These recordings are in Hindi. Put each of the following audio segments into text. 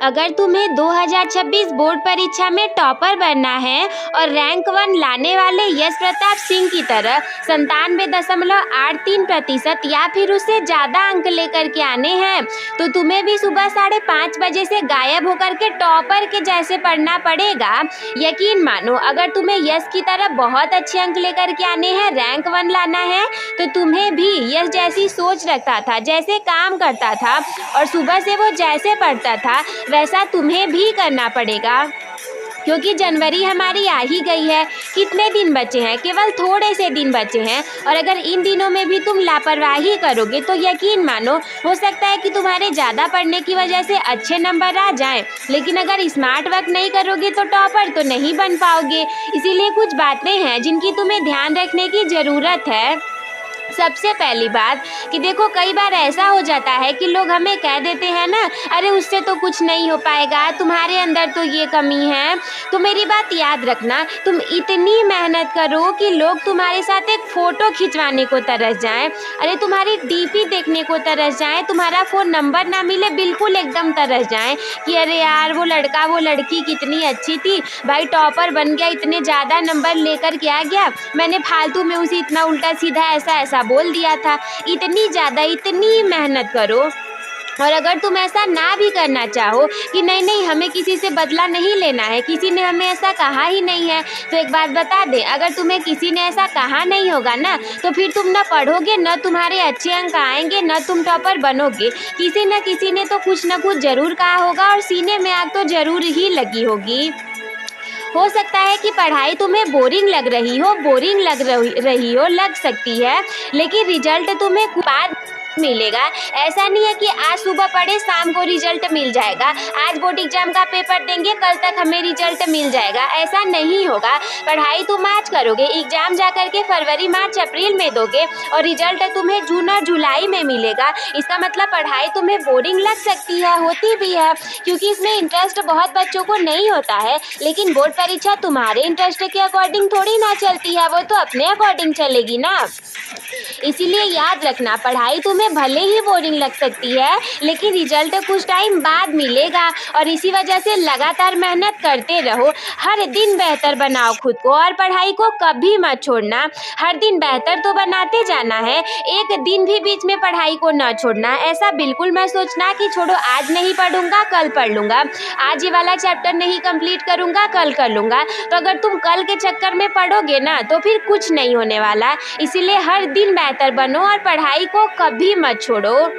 अगर तुम्हें 2026 बोर्ड परीक्षा में टॉपर बनना है और रैंक 1 लाने वाले यश प्रताप सिंह की तरह 97.83% या फिर उससे ज़्यादा अंक लेकर के आने हैं, तो तुम्हें भी सुबह 5:30 बजे से गायब होकर के टॉपर के जैसे पढ़ना पड़ेगा। यकीन मानो, अगर तुम्हें यश की तरह बहुत अच्छे अंक लेकर के आने हैं, रैंक 1 लाना है, तो तुम्हें भी यश जैसी सोच रखता था, जैसे काम करता था और सुबह से वो जैसे पढ़ता था वैसा तुम्हें भी करना पड़ेगा। क्योंकि जनवरी हमारी आ ही गई है। कितने दिन बचे हैं? केवल थोड़े से दिन बचे हैं। और अगर इन दिनों में भी तुम लापरवाही करोगे तो यकीन मानो, हो सकता है कि तुम्हारे ज़्यादा पढ़ने की वजह से अच्छे नंबर आ जाएं, लेकिन अगर स्मार्ट वर्क नहीं करोगे तो टॉपर तो नहीं बन पाओगे। इसीलिए कुछ बातें हैं जिनकी तुम्हें ध्यान रखने की ज़रूरत है। सबसे पहली बात कि देखो, कई बार ऐसा हो जाता है कि लोग हमें कह देते हैं ना, अरे उससे तो कुछ नहीं हो पाएगा, तुम्हारे अंदर तो ये कमी है। तो मेरी बात याद रखना, तुम इतनी मेहनत करो कि लोग तुम्हारे साथ एक फ़ोटो खिंचवाने को तरस जाएं, अरे तुम्हारी डीपी देखने को तरस जाएं, तुम्हारा फ़ोन नंबर ना मिले बिल्कुल एकदम तरस जाएं कि अरे यार वो लड़का वो लड़की कितनी अच्छी थी, भाई टॉपर बन गया, इतने ज़्यादा नंबर लेकर के आ गया, मैंने फालतू में उसे इतना उल्टा सीधा ऐसा बोल दिया था। इतनी मेहनत करो। और अगर तुम ऐसा ना भी करना चाहो कि नहीं हमें किसी से बदला नहीं लेना है, किसी ने हमें ऐसा कहा ही नहीं है, तो एक बात बता दे, अगर तुम्हें किसी ने ऐसा कहा नहीं होगा ना, तो फिर तुम ना पढ़ोगे, ना तुम्हारे अच्छे अंक आएंगे, ना तुम टॉपर बनोगे। किसी न किसी ने तो कुछ ना कुछ जरूर कहा होगा और सीने में आग तो जरूर ही लगी होगी। हो सकता है कि पढ़ाई तुम्हें बोरिंग लग रही हो, लग सकती है, लेकिन रिजल्ट तुम्हें बाद मिलेगा। ऐसा नहीं है कि आज सुबह पढ़े शाम को रिजल्ट मिल जाएगा, आज बोर्ड एग्जाम का पेपर देंगे कल तक हमें रिजल्ट मिल जाएगा, ऐसा नहीं होगा। पढ़ाई तुम आज करोगे, एग्जाम जा करके फरवरी मार्च अप्रैल में दोगे और रिजल्ट तुम्हें जून और जुलाई में मिलेगा। इसका मतलब पढ़ाई तुम्हें बोरिंग लग सकती है, होती भी है, क्योंकि इसमें इंटरेस्ट बहुत बच्चों को नहीं होता है। लेकिन बोर्ड परीक्षा तुम्हारे इंटरेस्ट के अकॉर्डिंग थोड़ी ना चलती है, वो तो अपने अकॉर्डिंग चलेगी ना। इसीलिए याद रखना, पढ़ाई तुम्हें भले ही बोरिंग लग सकती है, लेकिन रिजल्ट कुछ टाइम बाद मिलेगा। और इसी वजह से लगातार मेहनत करते रहो, हर दिन बेहतर बनाओ खुद को और पढ़ाई को कभी मत छोड़ना। हर दिन बेहतर तो बनाते जाना है, एक दिन भी बीच में पढ़ाई को न छोड़ना। ऐसा बिल्कुल मत सोचना कि छोड़ो आज नहीं पढ़ूंगा कल पढ़ लूँगा, आज ये वाला चैप्टर नहीं कंप्लीट करूँगा कल कर लूँगा। तो अगर तुम कल के चक्कर में पढ़ोगे ना तो फिर कुछ नहीं होने वाला। इसीलिए हर दिन बेहतर बनो और पढ़ाई को कभी मत छोड़ो।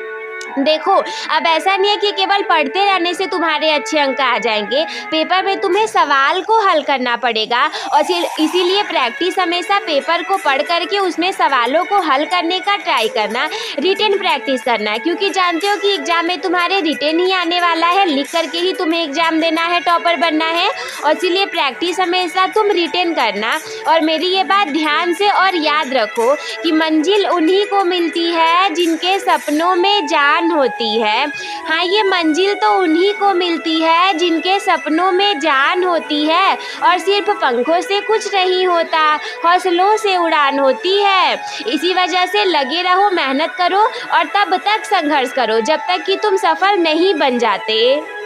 देखो, अब ऐसा नहीं है कि केवल पढ़ते रहने से तुम्हारे अच्छे अंक आ जाएंगे, पेपर में तुम्हें सवाल को हल करना पड़ेगा और इसीलिए प्रैक्टिस हमेशा पेपर को पढ़ करके उसमें सवालों को हल करने का ट्राई करना, रिटेन प्रैक्टिस करना, क्योंकि जानते हो कि एग्जाम में तुम्हारे रिटेन ही आने वाला है, लिख करके ही तुम्हें एग्जाम देना है, टॉपर बनना है, और इसीलिए प्रैक्टिस हमेशा तुम रिटेन करना। और मेरी ये बात ध्यान से और याद रखो कि मंजिल उन्हीं को मिलती है जिनके सपनों में जान होती है। हाँ, ये मंजिल तो उन्हीं को मिलती है जिनके सपनों में जान होती है, और सिर्फ पंखों से कुछ नहीं होता, हौसलों से उड़ान होती है। इसी वजह से लगे रहो, मेहनत करो और तब तक संघर्ष करो जब तक कि तुम सफल नहीं बन जाते।